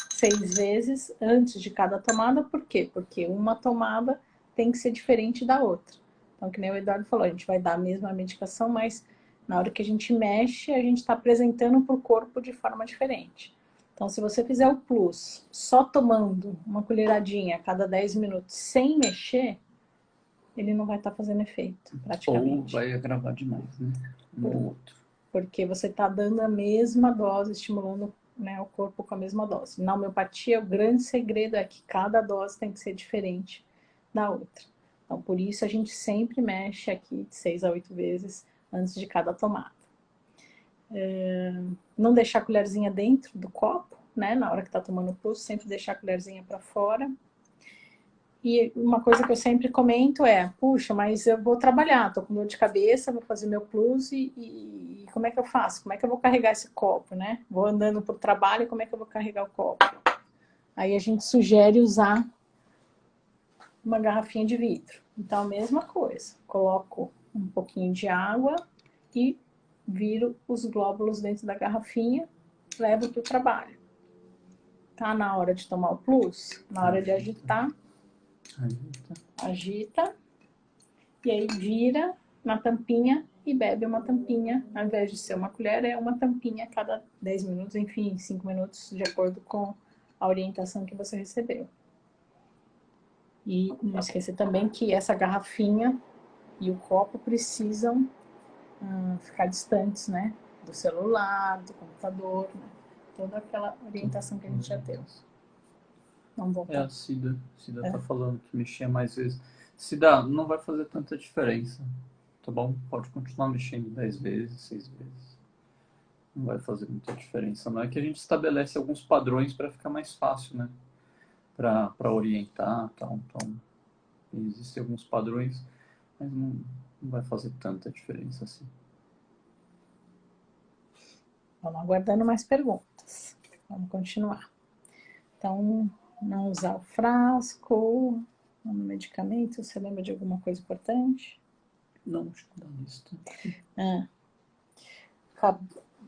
6 vezes antes de cada tomada. Por quê? Porque uma tomada tem que ser diferente da outra. Então, que nem o Eduardo falou, a gente vai dar a mesma medicação, mas na hora que a gente mexe, a gente está apresentando para o corpo de forma diferente. Então, se você fizer o Plus só tomando uma colheradinha a cada 10 minutos sem mexer, ele não vai estar fazendo efeito, praticamente. Ou vai agravar demais, né? Um ou outro. Porque você está dando a mesma dose, estimulando, né, o corpo com a mesma dose. Na homeopatia, o grande segredo é que cada dose tem que ser diferente da outra. Então, por isso a gente sempre mexe aqui de 6 a 8 vezes antes de cada tomada. Não deixar a colherzinha dentro do copo, né? Na hora que está tomando o pulso, sempre deixar a colherzinha para fora. E uma coisa que eu sempre comento é, puxa, mas eu vou trabalhar, tô com dor de cabeça, vou fazer meu plus e como é que eu faço? Como é que eu vou carregar esse copo, né? Vou andando pro trabalho, como é que eu vou carregar o copo? Aí a gente sugere usar uma garrafinha de vidro. Então, a mesma coisa. Coloco um pouquinho de água e viro os glóbulos dentro da garrafinha, levo pro trabalho. Tá na hora de tomar o plus, na hora de agitar, agita, e aí vira na tampinha e bebe uma tampinha, ao invés de ser uma colher, é uma tampinha a cada 10 minutos, enfim, 5 minutos, de acordo com a orientação que você recebeu. E não esquecer também que essa garrafinha e o copo precisam ficar distantes, né? Do celular, do computador, né? Toda aquela orientação que a gente já deu. Vamos voltar. A Cida tá falando que mexer mais vezes. Cida, não vai fazer tanta diferença, tá bom? Pode continuar mexendo 10 vezes, 6 vezes. Não vai fazer muita diferença. Não é que a gente estabelece alguns padrões para ficar mais fácil, né? Para orientar, tal. Então, existem alguns padrões, mas não vai fazer tanta diferença assim. Vamos aguardando mais perguntas. Vamos continuar. Então, não usar o frasco no medicamento. Você lembra de alguma coisa importante? Não, acho que dá lista.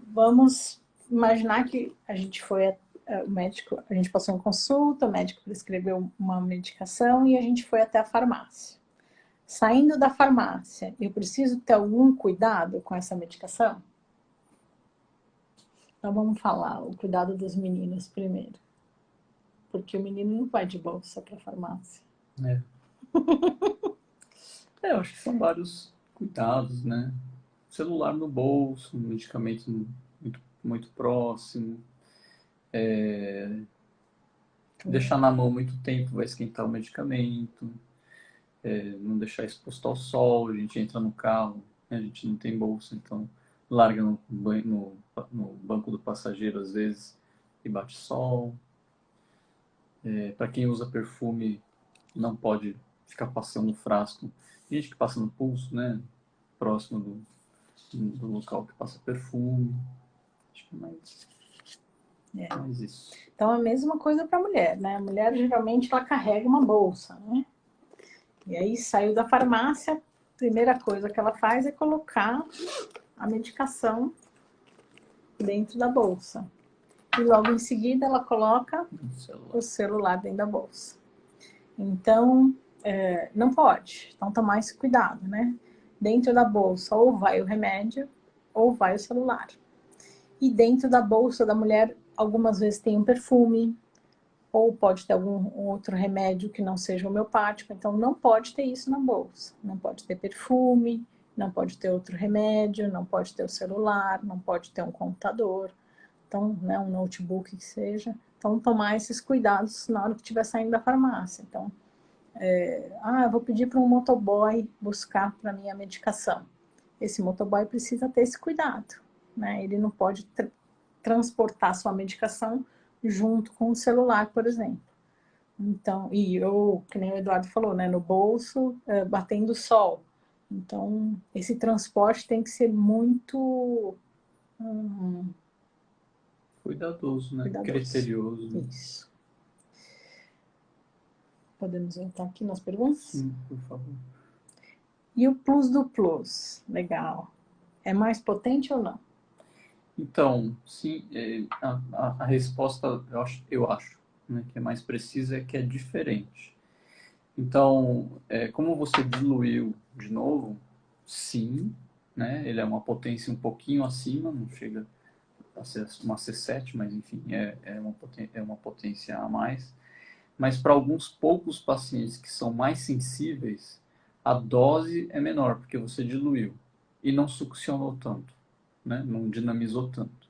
Vamos imaginar que a gente foi o médico, a gente passou em consulta, o médico prescreveu uma medicação e a gente foi até a farmácia. Saindo da farmácia, eu preciso ter algum cuidado com essa medicação? Então vamos falar o cuidado dos meninos primeiro. Porque o menino não vai de bolsa para a farmácia. Eu acho que são vários cuidados, né? Celular no bolso, medicamento muito próximo. Deixar na mão muito tempo vai esquentar o medicamento. Não deixar exposto ao sol, a gente entra no carro, né? A gente não tem bolsa, então larga no banco do passageiro às vezes e bate sol. Para quem usa perfume, não pode ficar passando o frasco. Tem gente que passa no pulso, né? Próximo do local que passa perfume. Acho que mais isso. Então, a mesma coisa para a mulher, né? A mulher, geralmente, ela carrega uma bolsa, né? E aí, saiu da farmácia, a primeira coisa que ela faz é colocar a medicação dentro da bolsa. E logo em seguida, ela coloca o celular dentro da bolsa. Então, não pode. Então, tomar esse cuidado, né? Dentro da bolsa, ou vai o remédio, ou vai o celular. E dentro da bolsa da mulher, algumas vezes tem um perfume, ou pode ter algum outro remédio que não seja homeopático. Então, não pode ter isso na bolsa. Não pode ter perfume, não pode ter outro remédio, não pode ter o celular, não pode ter um computador. Então, né, um notebook que seja. Então, tomar esses cuidados na hora que estiver saindo da farmácia. Então, eu vou pedir para um motoboy buscar para mim a medicação. esse motoboy precisa ter esse cuidado, né? Ele não pode transportar sua medicação junto com o celular, por exemplo. Então, e eu, que nem o Eduardo falou, né, no bolso, batendo sol. Então, esse transporte tem que ser muito Cuidadoso, né? cuidadoso. Criterioso. Né? Isso. Podemos voltar aqui nas perguntas? Sim, por favor. E o plus do plus? Legal. É mais potente ou não? Então, sim, a resposta, eu acho, né, que é mais precisa é que é diferente. Então, como você diluiu de novo, sim, né, ele é uma potência um pouquinho acima, não chega a ser uma C7, mas enfim, é uma potência a mais. Mas para alguns poucos pacientes que são mais sensíveis, a dose é menor, porque você diluiu e não succionou tanto, né, não dinamizou tanto.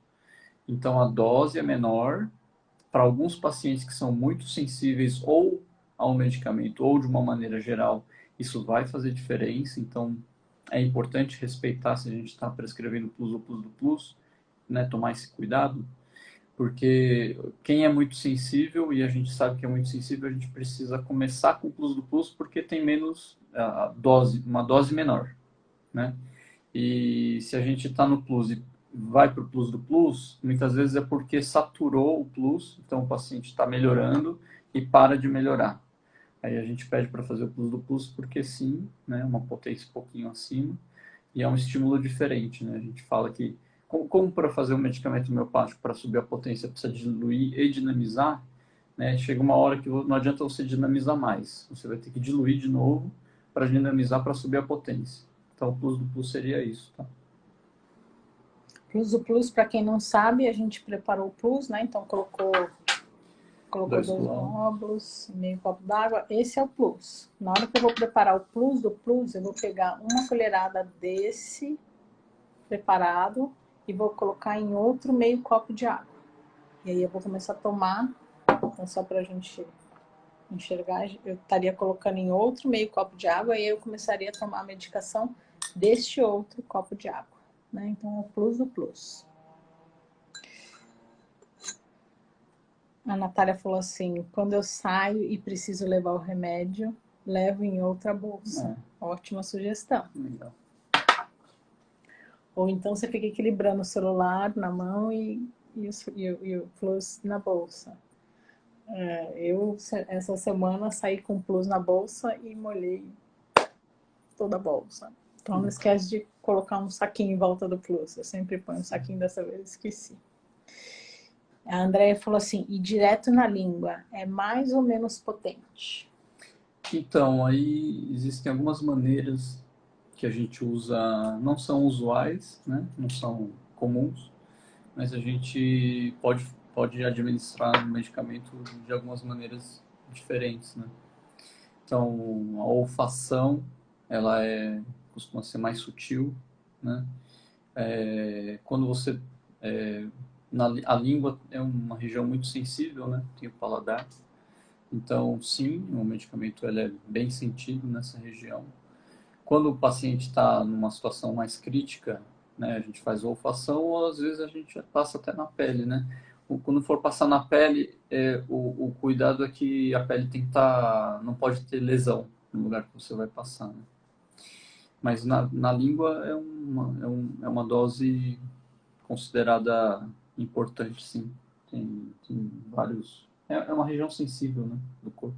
Então, a dose é menor. Para alguns pacientes que são muito sensíveis ou ao medicamento ou de uma maneira geral, isso vai fazer diferença. Então, é importante respeitar se a gente está prescrevendo plus ou plus do plus, né? Tomar esse cuidado, porque quem é muito sensível, e a gente sabe que é muito sensível, a gente precisa começar com o plus do plus, porque tem menos dose, uma dose menor, né? E se a gente está no plus e vai para o plus do plus, muitas vezes é porque saturou o plus, então o paciente está melhorando e para de melhorar. Aí a gente pede para fazer o plus do plus porque sim, né, uma potência um pouquinho acima e é um estímulo diferente, né? A gente fala que como para fazer um medicamento homeopático para subir a potência precisa diluir e dinamizar, né? Chega uma hora que não adianta você dinamizar mais, você vai ter que diluir de novo para dinamizar para subir a potência. Então o plus do plus seria isso, tá? Plus do plus, para quem não sabe, a gente preparou o plus, né? Então colocou dois glóbulos, meio copo d'água. Esse é o plus. Na hora que eu vou preparar o plus do plus, eu vou pegar uma colherada desse preparado e vou colocar em outro meio copo de água. E aí eu vou começar a tomar. Então, só para a gente enxergar, eu estaria colocando em outro meio copo de água e eu começaria a tomar a medicação deste outro copo de água, né? Então, é o plus do plus. A Natália falou assim, quando eu saio e preciso levar o remédio, levo em outra bolsa. Ótima sugestão. Legal. Ou então você fica equilibrando o celular na mão e o plus na bolsa. Eu, essa semana, saí com o plus na bolsa e molhei toda a bolsa. Então não esquece de colocar um saquinho em volta do plus. Eu sempre ponho um saquinho, dessa vez esqueci. A Andrea falou assim, e direto na língua, é mais ou menos potente? Então, aí existem algumas maneiras que a gente usa, não são usuais, né? Não são comuns, mas a gente pode administrar o medicamento de algumas maneiras diferentes, né? Então, a olfação, ela costuma ser mais sutil, né? Quando você... a língua é uma região muito sensível, né? Tem o paladar. Então, sim, o medicamento ele é bem sentido nessa região. Quando o paciente está numa situação mais crítica, né, a gente faz olfação ou às vezes a gente passa até na pele, né? Quando for passar na pele, o cuidado é que a pele tem que estar, não pode ter lesão no lugar que você vai passar, né? Mas na língua é uma dose considerada importante, sim. Tem vários... É uma região sensível, né, do corpo.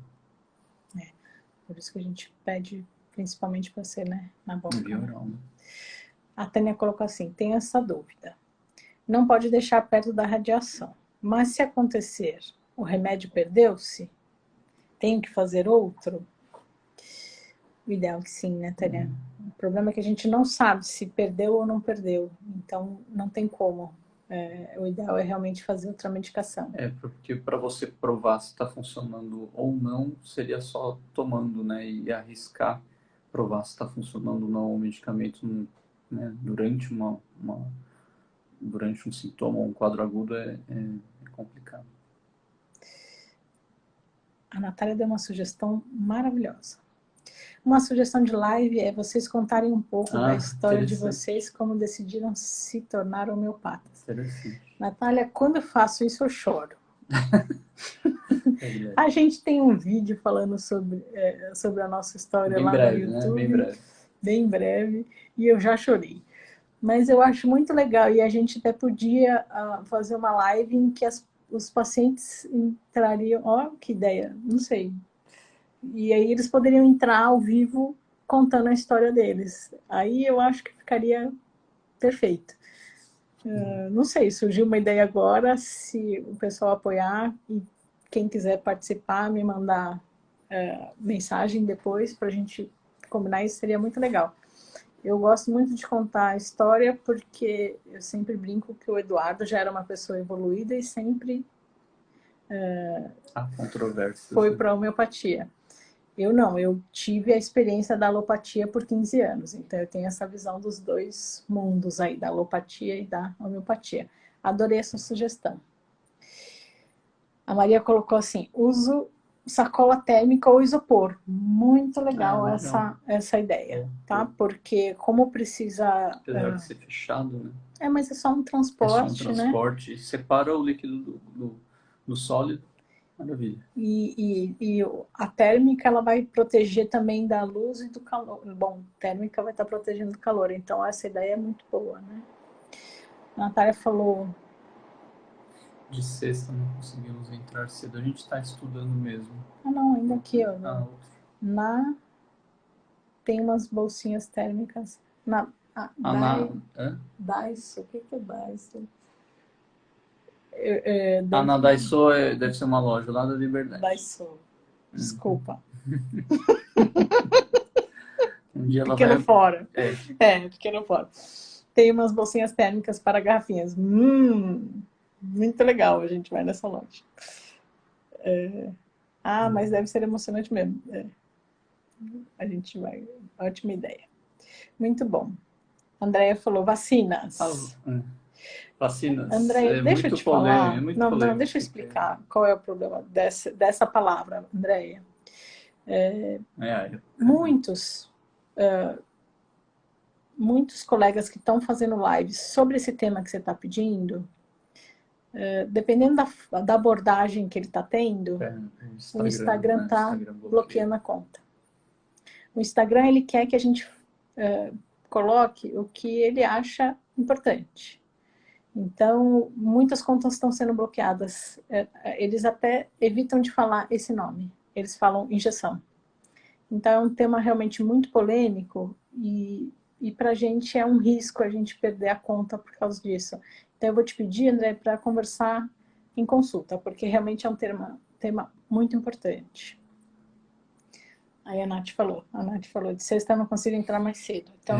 Por isso que a gente pede principalmente para ser, né, na boca. Via oral, né? A Tânia colocou assim, tem essa dúvida. Não pode deixar perto da radiação. Mas se acontecer, o remédio perdeu-se? Tenho que fazer outro? O ideal é que sim, né, Tânia? O problema é que a gente não sabe se perdeu ou não perdeu. Então, não tem como. O ideal é realmente fazer outra medicação. Porque para você provar se está funcionando ou não, seria só tomando, né? E arriscar provar se está funcionando ou não o medicamento, né, durante um sintoma ou um quadro agudo é complicado. A Natália deu uma sugestão maravilhosa. Uma sugestão de live é vocês contarem um pouco da história de interessante. vocês, como decidiram se tornar homeopatas. Interessante. Natália, quando eu faço isso, eu choro. É A gente tem um vídeo falando sobre a nossa história bem lá breve, no né? YouTube, Bem breve. bem breve, e eu já chorei. Mas eu acho muito legal, e a gente até podia fazer uma live em que os pacientes entrariam, ó, que ideia, não sei. E aí eles poderiam entrar ao vivo contando a história deles. Aí eu acho que ficaria perfeito. Não sei, surgiu uma ideia agora, se o pessoal apoiar e quem quiser participar, me mandar mensagem depois para a gente combinar, isso seria muito legal. Eu gosto muito de contar a história porque eu sempre brinco que o Eduardo já era uma pessoa evoluída e sempre Há controvérsias. foi para a homeopatia. Eu não, eu tive a experiência da alopatia por 15 anos, então eu tenho essa visão dos dois mundos aí, da alopatia e da homeopatia. Adorei essa sugestão. A Maria colocou assim, uso sacola térmica ou isopor. Muito legal essa ideia, tá? Porque como precisa... Apesar de ser fechado, né? mas é só um transporte, né? É só um transporte, separa o líquido do sólido. Maravilha. E a térmica, ela vai proteger também da luz e do calor. Bom, térmica vai estar protegendo do calor, então essa ideia é muito boa, né? A Natália falou... De sexta não conseguimos entrar cedo, a gente está estudando mesmo. Não, ainda aqui, ó. Tem umas bolsinhas térmicas. Daiso, o que é Daiso? Na Daiso deve ser uma loja lá da Liberdade. Daiso, desculpa. Um dia ela pequeno vai... fora. Pequeno fora. Tem umas bolsinhas térmicas para garrafinhas. Muito legal, a gente vai nessa loja. Mas deve ser emocionante mesmo. A gente vai. Ótima ideia. Muito bom. Andréia falou vacinas. Vacinas. Andréia, deixa eu te falar. Não, deixa eu explicar qual é o problema dessa palavra, Andréia. Muitos colegas que estão fazendo lives sobre esse tema que você está pedindo, dependendo da abordagem que ele está tendo, o Instagram está bloqueando a conta. O Instagram, ele quer que a gente coloque o que ele acha importante. Então, muitas contas estão sendo bloqueadas. Eles até evitam de falar esse nome. Eles falam injeção. Então, é um tema realmente muito polêmico e para a gente é um risco a gente perder a conta por causa disso. Então, eu vou te pedir, André, para conversar em consulta, porque realmente é um tema muito importante. Aí a Nath falou, de sexta eu não consigo entrar mais cedo. Então,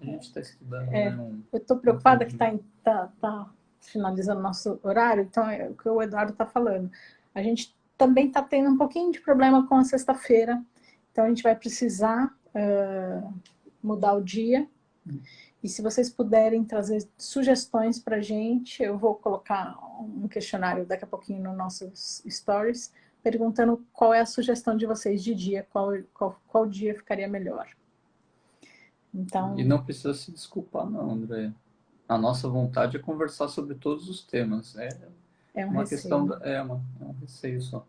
a gente está estudando. Eu estou preocupada que está finalizando nosso horário, então é o que o Eduardo está falando. A gente também está tendo um pouquinho de problema com a sexta-feira, então a gente vai precisar mudar o dia. E se vocês puderem trazer sugestões para a gente, eu vou colocar um questionário daqui a pouquinho nos nossos stories, perguntando qual é a sugestão de vocês de dia, qual dia ficaria melhor. Então... E não precisa se desculpar não, André. A nossa vontade é conversar sobre todos os temas. É uma receio. Questão... É um receio só.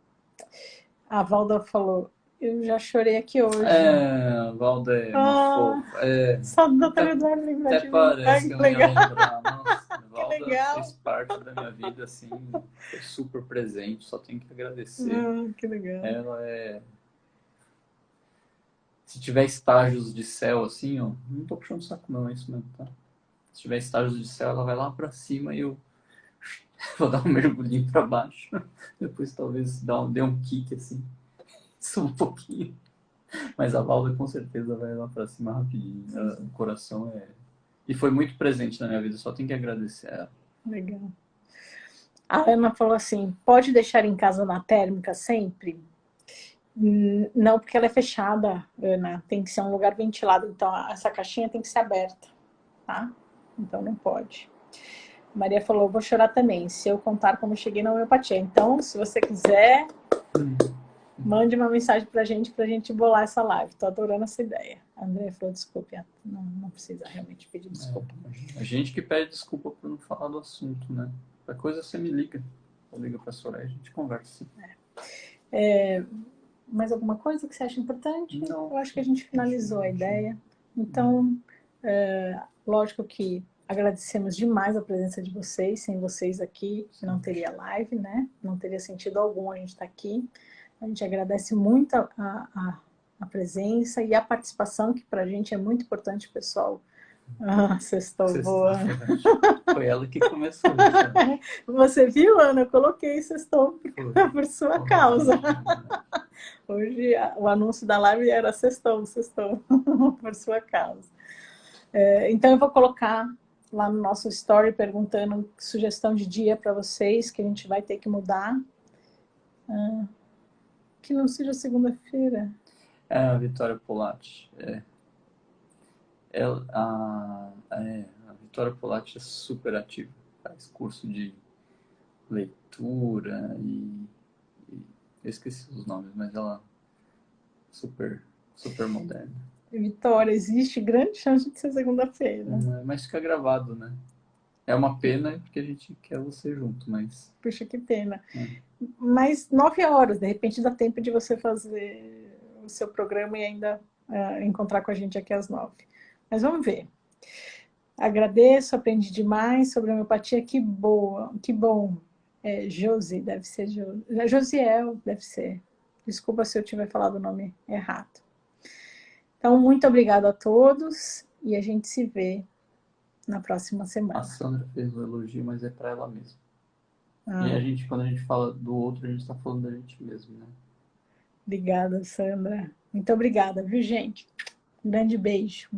A Valda falou, eu já chorei aqui hoje. A Valda é uma fofa. Só do Dr. Eduardo lembrar de mim. Parece que eu não ia lembrar. Nossa, a Valda fez parte da minha vida, assim, foi super presente, só tenho que agradecer. Que legal. Ela se tiver estágios de céu, assim, ó, não tô puxando o saco não, é isso mesmo, tá? Se tiver estágios de céu, ela vai lá pra cima e eu vou dar um mergulhinho pra baixo. Depois talvez dê um kick, assim, suba um pouquinho. Mas a Valda com certeza vai lá pra cima rapidinho. O coração E foi muito presente na minha vida, só tenho que agradecer a ela. Legal. A Ana falou assim, pode deixar em casa na térmica sempre? Não, porque ela é fechada, Ana. Tem que ser um lugar ventilado. Então, essa caixinha tem que ser aberta, tá? Então, não pode. Maria falou, vou chorar também, se eu contar como cheguei na homeopatia. Então, se você quiser, Mande uma mensagem pra gente bolar essa live. Tô adorando essa ideia. A Andrea falou, desculpe, não precisa realmente pedir desculpa. A gente que pede desculpa por não falar do assunto, né? Qualquer coisa você me liga. Eu ligo pra Soraya e a gente conversa. Mais alguma coisa que você acha importante? Não. Eu acho que a gente finalizou a ideia. Então, lógico que agradecemos demais a presença de vocês. Sem vocês aqui, não teria live, né? Não teria sentido algum a gente estar aqui. A gente agradece muito a presença e a participação, que para a gente é muito importante, pessoal. Sextou boa. Foi ela que começou isso. Você viu, Ana? Eu coloquei sextou por sua causa. Hoje o anúncio da live era sextou, por sua causa. Então eu vou colocar lá no nosso story perguntando sugestão de dia para vocês, que a gente vai ter que mudar. Que não seja segunda-feira. A Vitória Polatti. A Vitória Polatti é super ativa. Faz curso de leitura e eu esqueci os nomes, mas ela é super moderna. Vitória, existe grande chance de ser segunda-feira. Mas fica gravado, né? É uma pena porque a gente quer você junto, mas... Puxa, que pena. Mas 9 horas, de repente dá tempo de você fazer o seu programa e ainda encontrar com a gente aqui às 9. Mas vamos ver. Agradeço, aprendi demais sobre a homeopatia, que boa, que bom. Josi, deve ser Josiel, deve ser. Desculpa se eu tiver falado o nome errado. Então, muito obrigada a todos e a gente se vê na próxima semana. A Sandra fez um elogio, mas é para ela mesma. E quando a gente fala do outro, a gente está falando da gente mesmo, né? Obrigada, Sandra. Muito obrigada, viu, gente? Um grande beijo.